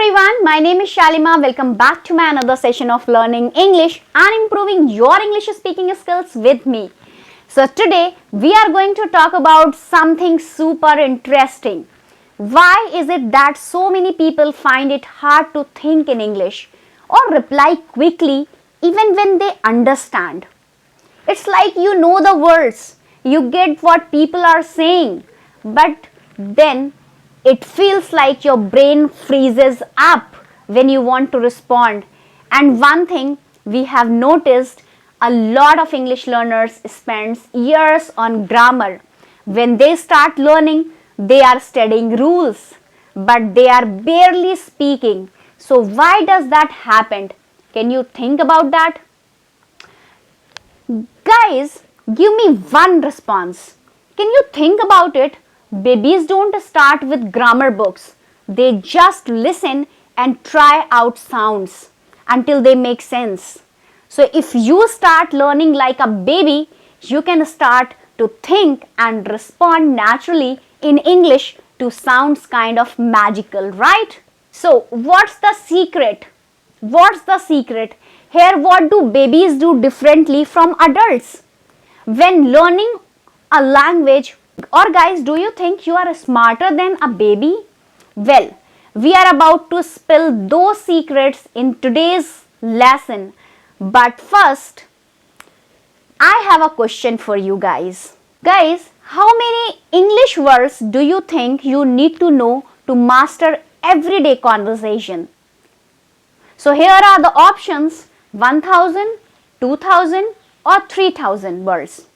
everyone, my name is Shalima. Welcome back to my another session of learning English and improving your English speaking skills with me. So today we are going to talk about something super interesting. Why is it that so many people find it hard to think in English or reply quickly even when they understand? It's like you know the words, you get what people are saying, but then it feels like your brain freezes up when you want to respond. And one thing we have noticed, a lot of English learners spends years on grammar. When they start learning, they are studying rules, but they are barely speaking. So why does that happen? Can you think about that? Guys, give me one response. Can you think about it? Babies don't start with grammar books. They just listen and try out sounds until they make sense. So if you start learning like a baby, you can start to think and respond naturally in English to sounds kind of magical, right? So what's the secret? What's the secret? Here, what do babies do differently from adults? When learning a language, or guys, do you think you are smarter than a baby? Well, we are about to spill those secrets in today's lesson. But first, I have a question for you guys. Guys, how many English words do you think you need to know to master everyday conversation? So here are the options: 1000, 2000 or 3000 words.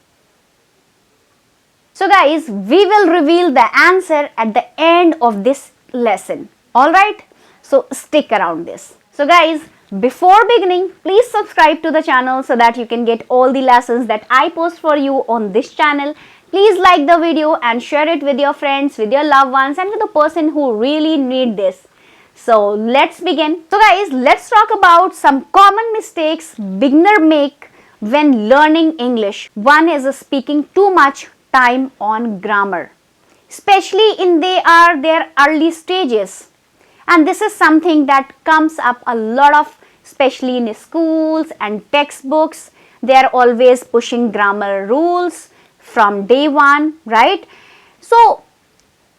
So guys, we will reveal the answer at the end of this lesson. Alright? So stick around this. So guys, before beginning, please subscribe to the channel so that you can get all the lessons that I post for you on this channel. Please like the video and share it with your friends, with your loved ones and with the person who really need this. So let's begin. So guys, let's talk about some common mistakes beginner make when learning English. One is speaking too much time on grammar, especially in their early stages. And this is something that comes up a lot of, especially in schools and textbooks. They are always pushing grammar rules from day one, right? So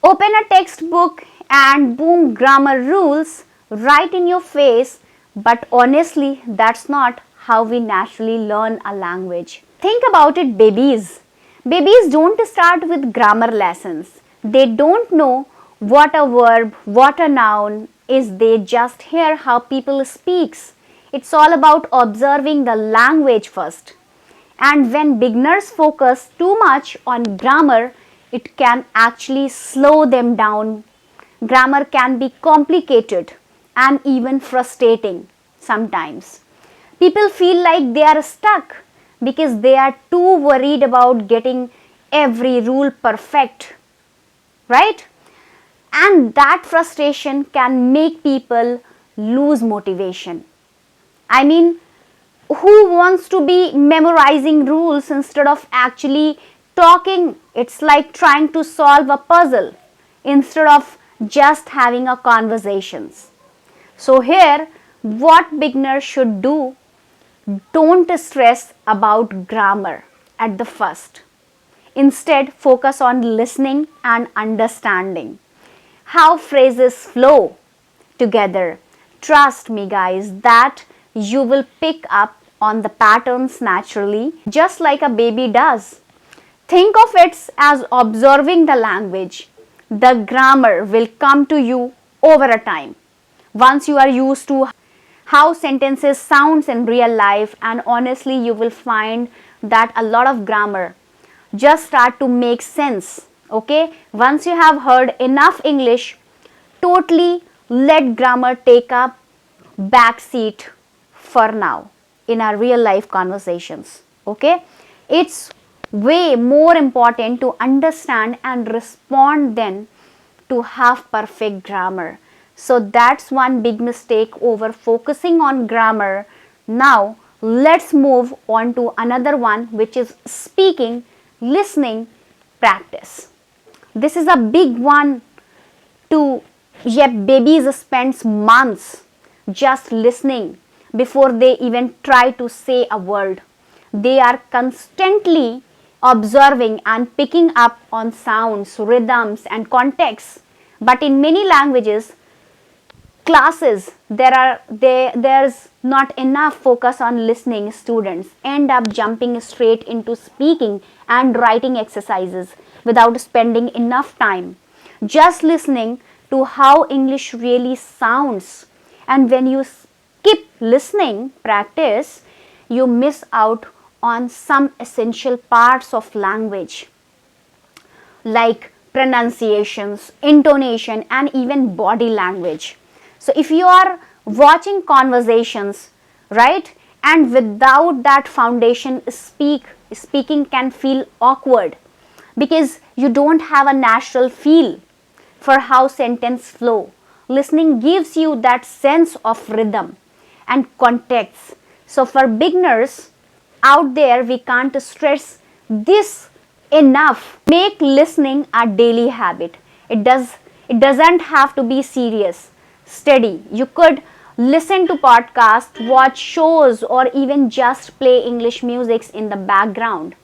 open a textbook and boom, grammar rules right in your face. But honestly, that's not how we naturally learn a language. Think about it, babies. Babies don't start with grammar lessons. They don't know what a verb, what a noun is. They just hear how people speaks. It's all about observing the language first. And when beginners focus too much on grammar, it can actually slow them down. Grammar can be complicated and even frustrating sometimes. People feel like they are stuck because they are too worried about getting every rule perfect, right? And that frustration can make people lose motivation. I mean, who wants to be memorizing rules instead of actually talking? It's like trying to solve a puzzle instead of just having a conversations. So here, what beginners should do: don't stress about grammar at the first. Instead, focus on listening and understanding how phrases flow together. Trust me guys, that you will pick up on the patterns naturally, just like a baby does. Think of it as observing the language. The grammar will come to you over a time. Once you are used to how sentences sounds in real life, and honestly you will find that a lot of grammar just start to make sense. Okay, once you have heard enough English, totally let grammar take a back seat for now in our real life conversations. Okay, it's way more important to understand and respond than to have perfect grammar. So that's one big mistake, over focusing on grammar. Now let's move on to another one, which is speaking, listening, practice. This is a big one to Yet babies spend months just listening before they even try to say a word. They are constantly observing and picking up on sounds, rhythms, and contexts. But in many languages, classes there's not enough focus on listening. Students end up jumping straight into speaking and writing exercises without spending enough time just listening to how English really sounds. And when you skip listening practice, you miss out on some essential parts of language like pronunciations, intonation, and even body language. So if you are watching conversations, right, and without that foundation, speaking can feel awkward because you don't have a natural feel for how sentence flow. Listening gives you that sense of rhythm and context. So for beginners out there, we can't stress this enough. Make listening a daily habit. It doesn't have to be serious, steady. You could listen to podcasts, watch shows, or even just play English music in the background.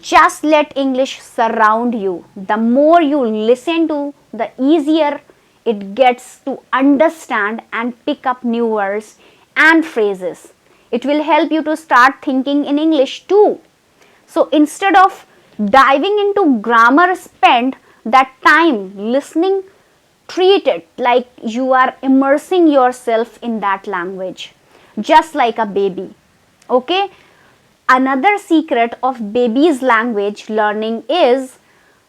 Just let English surround you. The more you listen to, the easier it gets to understand and pick up new words and phrases. It will help you to start thinking in English too. So instead of diving into grammar, spend that time listening. Treat it like you are immersing yourself in that language, just like a baby. Okay? Another secret of baby's language learning is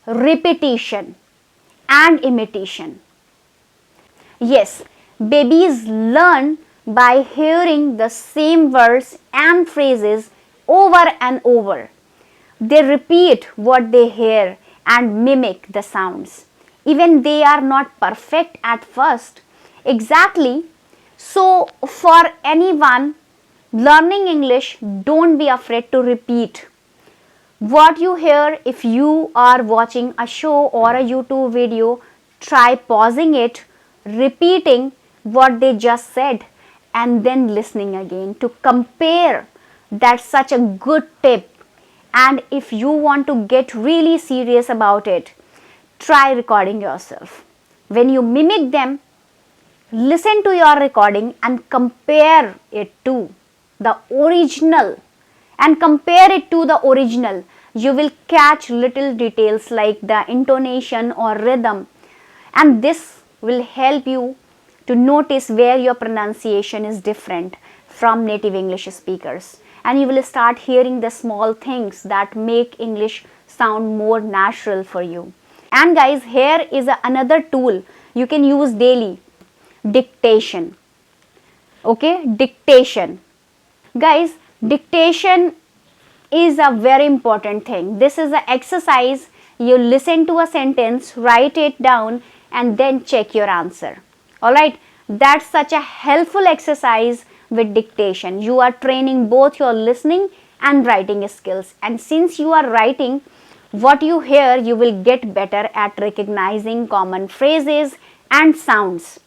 repetition and imitation. Yes, babies learn by hearing the same words and phrases over and over. They repeat what they hear and mimic the sounds. Even they are not perfect at first. Exactly. So, for anyone learning English, don't be afraid to repeat what you hear. If you are watching a show or a YouTube video, try pausing it, repeating what they just said, and then listening again to compare. That's such a good tip. And if you want to get really serious about it, try recording yourself. When you mimic them, listen to your recording and compare it to the original. And compare it to the original. You will catch little details like the intonation or rhythm. And this will help you to notice where your pronunciation is different from native English speakers. And you will start hearing the small things that make English sound more natural for you. And guys, here is another tool you can use daily. Dictation. Okay, dictation. Guys, dictation is a very important thing. This is an exercise. You listen to a sentence, write it down, and then check your answer. Alright, that's such a helpful exercise with dictation. You are training both your listening and writing skills. And since you are writing what you hear, you will get better at recognizing common phrases and sounds.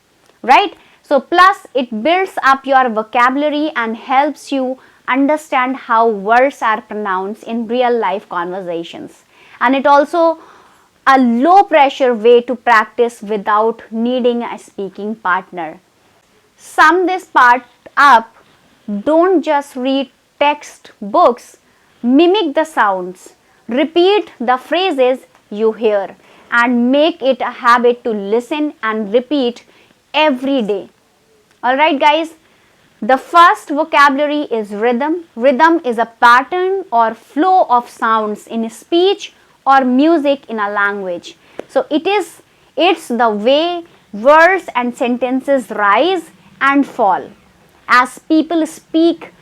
Right? So plus it builds up your vocabulary and helps you understand how words are pronounced in real life conversations. And it also a low pressure way to practice without needing a speaking partner. Sum this part up. Don't just read text books, mimic the sounds, repeat the phrases you hear, and make it a habit to listen and repeat every day. Alright guys, the first vocabulary is rhythm. Rhythm is a pattern or flow of sounds in speech or music in a language. So it's the way words and sentences rise and fall. As people speak,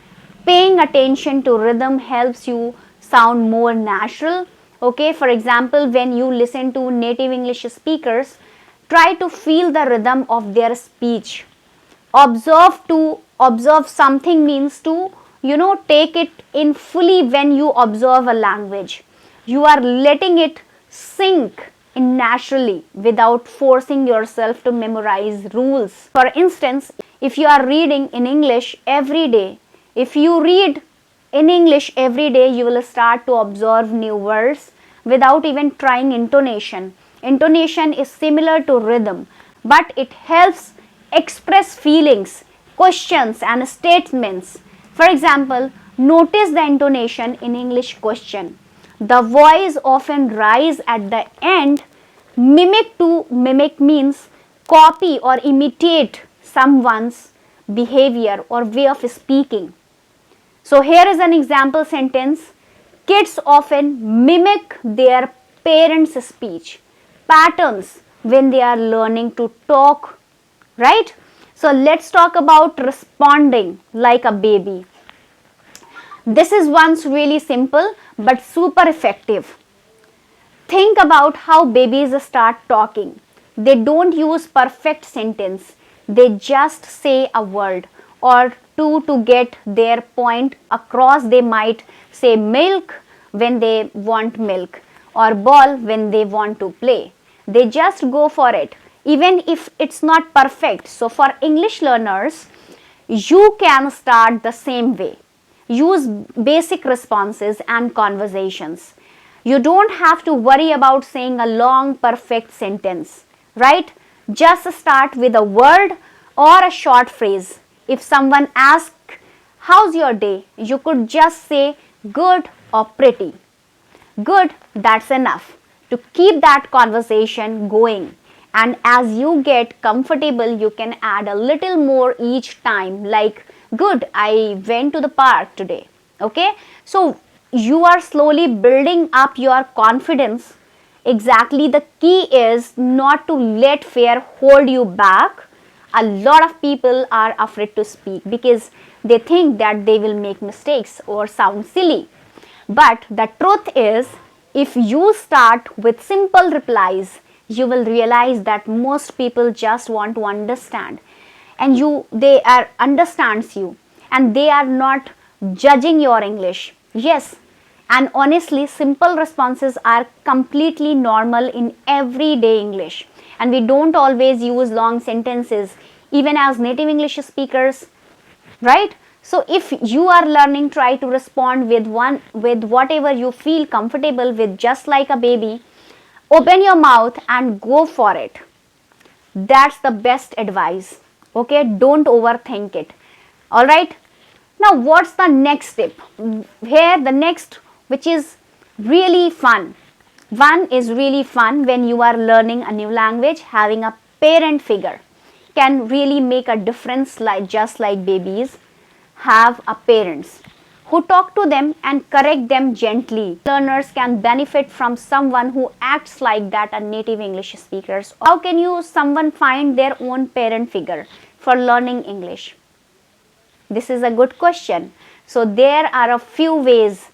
paying attention to rhythm helps you sound more natural. Okay, for example, when you listen to native English speakers, try to feel the rhythm of their speech. Observe something means to take it in fully. When you observe a language, you are letting it sink in naturally without forcing yourself to memorize rules. For instance, if you are reading in English every day, if you read in English every day, you will start to observe new words without even trying intonation. Intonation is similar to rhythm, but it helps express feelings, questions, and statements. For example, notice the intonation in English question. The voice often rise at the end. Mimic to mimic means copy or imitate someone's behavior or way of speaking. So here is an example sentence. Kids often mimic their parents' speech patterns when they are learning to talk, right? So let's talk about responding like a baby. This is once really simple but super effective. Think about how babies start talking. They don't use perfect sentence. They just say a word or two to get their point across. They might say milk when they want milk or ball when they want to play. They just go for it even if it's not perfect. So for English learners, you can start the same way. Use basic responses and conversations. You don't have to worry about saying a long perfect sentence, right? Just start with a word or a short phrase. If someone asks, how's your day? You could just say good or pretty. Good, that's enough to keep that conversation going. And as you get comfortable, you can add a little more each time, like good, I went to the park today. Okay, so you are slowly building up your confidence. Exactly, the key is not to let fear hold you back. A lot of people are afraid to speak because they think that they will make mistakes or sound silly. But the truth is, if you start with simple replies, you will realize that most people just want to understand, and they are understands you, and they are not judging your English. Yes, and honestly, simple responses are completely normal in everyday English, and we don't always use long sentences even as native English speakers, right? So if you are learning, try to respond with whatever you feel comfortable with, just like a baby. Open your mouth and go for it. That's the best advice. Okay, don't overthink it. All right, now what's the next tip here? The next, which is really fun. One is really fun. When you are learning a new language, having a parent figure can really make a difference. Like just like babies have a parents who talk to them and correct them gently. Learners can benefit from someone who acts like that, a native English speakers. How can someone find their own parent figure for learning English? This is a good question. So there are a few ways.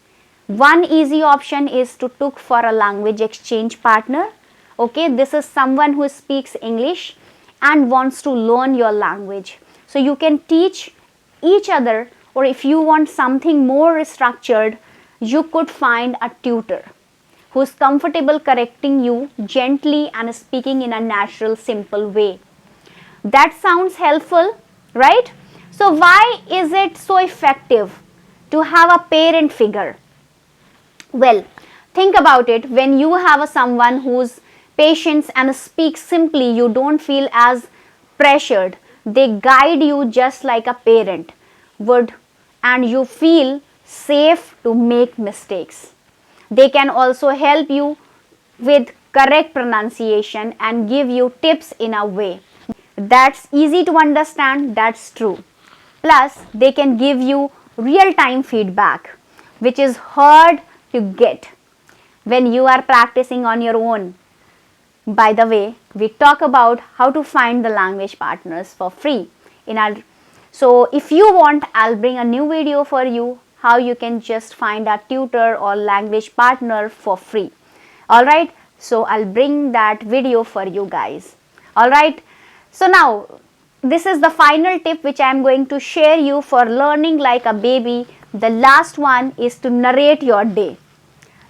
One easy option is to look for a language exchange partner. Okay, this is someone who speaks English and wants to learn your language. So you can teach each other, or if you want something more structured, you could find a tutor who is comfortable correcting you gently and speaking in a natural, simple way. That sounds helpful, right? So why is it so effective to have a parent figure? Well, think about it. When you have someone who's patient and speaks simply, you don't feel as pressured. They guide you just like a parent would, and you feel safe to make mistakes. They can also help you with correct pronunciation and give you tips in a way that's easy to understand. That's true. Plus, they can give you real-time feedback, which is hard to get when you are practicing on your own. By the way, we talk about how to find the language partners for free in our. So if you want, I'll bring a new video for you how you can just find a tutor or language partner for free. All right, so I'll bring that video for you guys. All right, so now this is the final tip which I am going to share you for learning like a baby. The last one is to narrate your day.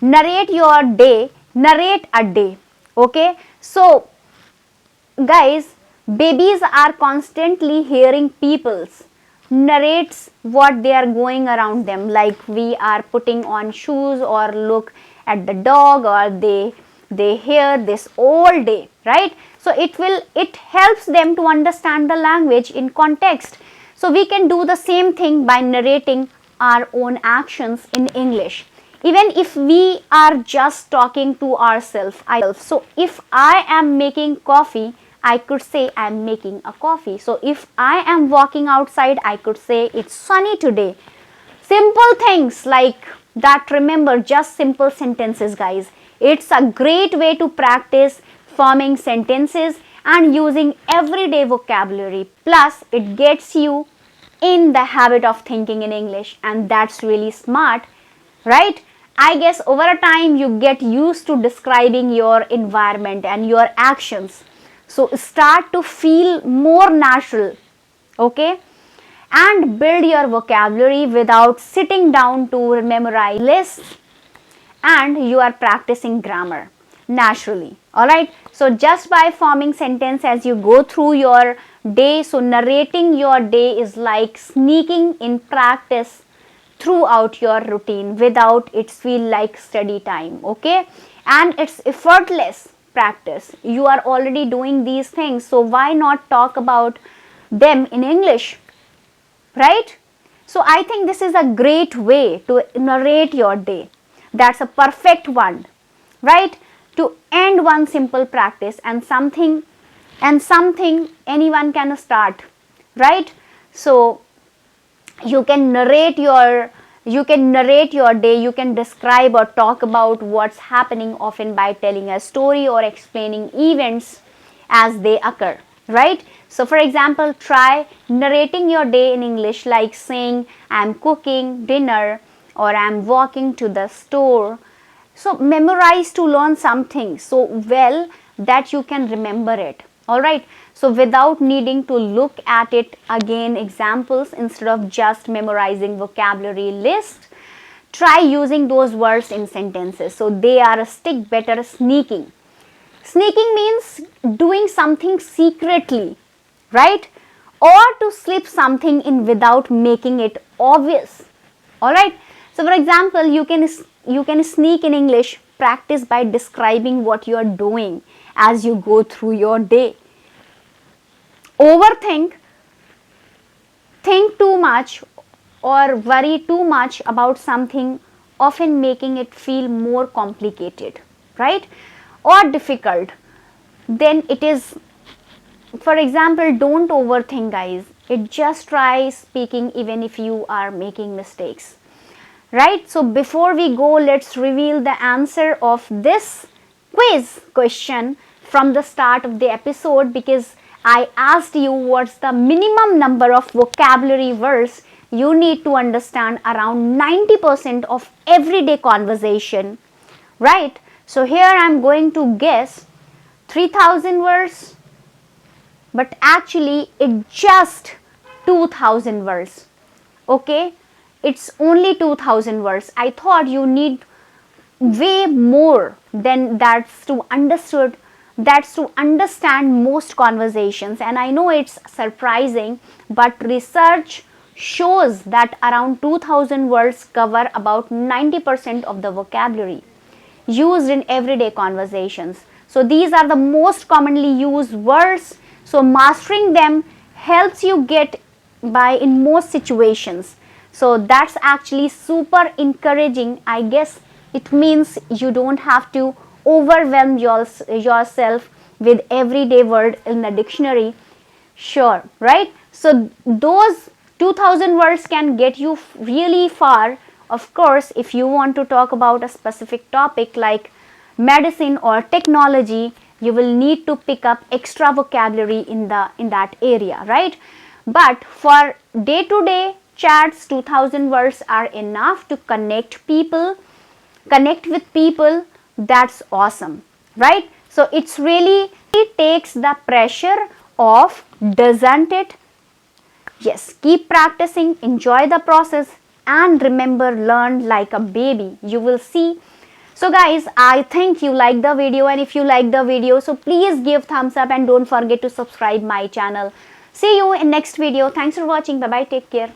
Narrate your day, narrate a day. Okay, so guys, babies are constantly hearing people's narrates what they are going around them, like we are putting on shoes or look at the dog, or they hear this all day, right? So it helps them to understand the language in context. So we can do the same thing by narrating our own actions in English, even if we are just talking to ourselves. So if I am making coffee, I could say I'm making a coffee. So if I am walking outside, I could say it's sunny today. Simple things like that. Remember, just simple sentences, guys. It's a great way to practice forming sentences and using everyday vocabulary. Plus, it gets you in the habit of thinking in English, and that's really smart, right? I guess over a time you get used to describing your environment and your actions. So start to feel more natural, okay? And build your vocabulary without sitting down to memorize lists, and you are practicing grammar naturally. All right, so just by forming sentence as you go through your day, so narrating your day is like sneaking in practice throughout your routine without it feel like study time. Okay, and it's effortless practice. You are already doing these things, so why not talk about them in English, right? So I think this is a great way to narrate your day. That's a perfect one, right? To end one simple practice, and something anyone can start, right? So you can narrate your day. You can describe or talk about what's happening, often by telling a story or explaining events as they occur, right? So for example, try narrating your day in English, like saying I'm cooking dinner or I'm walking to the store. So memorize to learn something so well that you can remember it. All right, so without needing to look at it again, examples instead of just memorizing vocabulary list, try using those words in sentences. So they are a stick better. Sneaking means doing something secretly, right? Or to slip something in without making it obvious. All right, so for example, you can sneak in English practice by describing what you are doing as you go through your day. Overthink, think too much, or worry too much about something, often making it feel more complicated, right? Or difficult than it is. For example, don't overthink, guys. It just try speaking even if you are making mistakes, right? So before we go, let's reveal the answer of this quiz question from the start of the episode, because I asked you what's the minimum number of vocabulary words you need to understand around 90% of everyday conversation, right? So here I'm going to guess 3000 words, but actually it's just 2000 words. Okay, it's only 2000 words. I thought you need way more than that's to understand most conversations. And I know it's surprising, but research shows that around 2000 words cover about 90% of the vocabulary used in everyday conversations. So these are the most commonly used words. So mastering them helps you get by in most situations. So that's actually super encouraging. I guess it means you don't have to overwhelm yourself with everyday word in the dictionary. Sure, right? So those 2000 words can get you really far. Of course, if you want to talk about a specific topic like medicine or technology, you will need to pick up extra vocabulary in that area, right? But for day to day chats, 2000 words are enough to connect with people. That's awesome, right? So it takes the pressure off, doesn't it? Yes, keep practicing, enjoy the process, and remember, learn like a baby. You will see. So guys, I think you like the video, and if you like the video, so please give thumbs up and don't forget to subscribe my channel. See you in next video. Thanks for watching. Bye bye. Take care.